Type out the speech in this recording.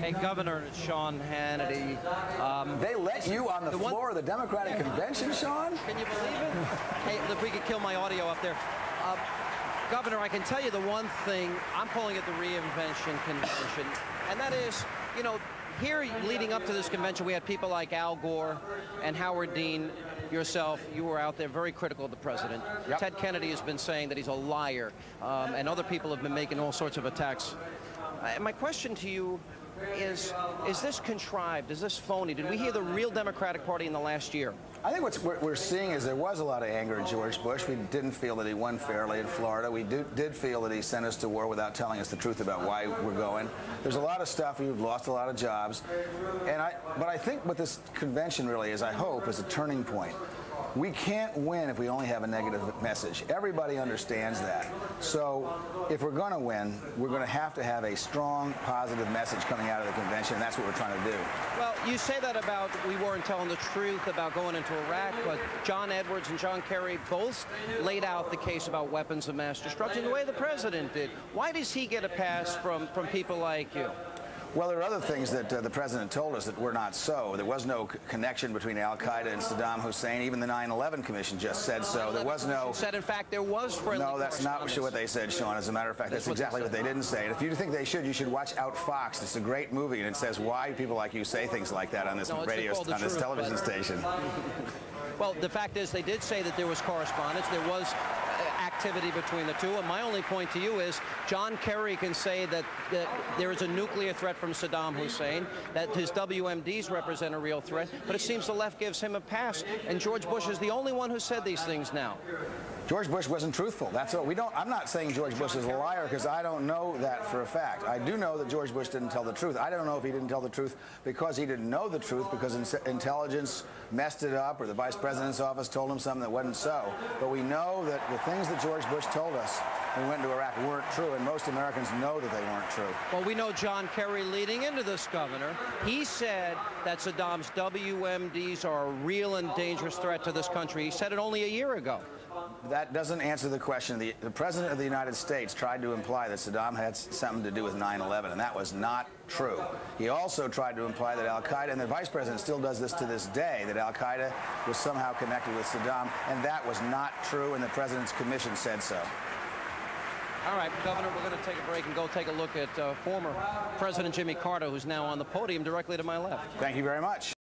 Hey, Governor Sean Hannity. They let you on the floor of the Democratic convention, Sean? Can you believe it? Hey, if we could kill my audio up there. Governor, I can tell you the one thing, I'm calling it the reinvention convention, and that is, you know, here leading up to this convention, we had people like Al Gore and Howard Dean. Yourself, you were out there very critical of the president. Yep. Ted Kennedy has been saying that he's a liar, and other people have been making all sorts of attacks. My question to you is this contrived? Is this phony? Did we hear the real Democratic Party in the last year? I think what we're seeing is there was a lot of anger at George Bush. We didn't feel that he won fairly in Florida. We did feel that he sent us to war without telling us the truth about why we're going. There's a lot of stuff. We've lost a lot of jobs. But I think what this convention really is, I hope, is a turning point. We can't win if we only have a negative message. Everybody understands that. So if we're going to win, we're going to have a strong, positive message coming out of the convention, and that's what we're trying to do. Well, you say that about we weren't telling the truth about going into Iraq, but John Edwards and John Kerry both laid out the case about weapons of mass destruction the way the president did. Why does he get a pass from people like you? Well, there are other things that the president told us that were not so. There was no connection between al-Qaeda and Saddam Hussein. Even the 9/11 Commission just said so. There was no... Said, in fact, there was friendly No, that's not what they said, Sean. As a matter of fact, that's exactly what they didn't say. And if you think they should, you should watch Out Fox. It's a great movie, and it says why people like you say things like that on this this television station. Well, the fact is they did say that there was correspondence. There was activity between the two. And my only point to you is John Kerry can say that there is a nuclear threat from Saddam Hussein, that his WMDs represent a real threat, but it seems the left gives him a pass. And George Bush is the only one who said these things now. George Bush wasn't truthful. That's what we don't. I'm not saying George Bush is a liar because I don't know that for a fact. I do know that George Bush didn't tell the truth. I don't know if he didn't tell the truth because he didn't know the truth, because intelligence messed it up, or the vice president's office told him something that wasn't so. But we know that the things that George Bush told us when we went into Iraq weren't true, and most Americans know that they weren't true. Well, we know John Kerry leading into this, Governor. He said that Saddam's WMDs are a real and dangerous threat to this country. He said it only a year ago. That doesn't answer the question. The President of the United States tried to imply that Saddam had something to do with 9/11, and that was not true. He also tried to imply that al-Qaeda, and the Vice President still does this to this day, that al-Qaeda was somehow connected with Saddam, and that was not true, and the President's commission said so. All right, Governor, we're going to take a break and go take a look at former President Jimmy Carter, who's now on the podium directly to my left. Thank you very much.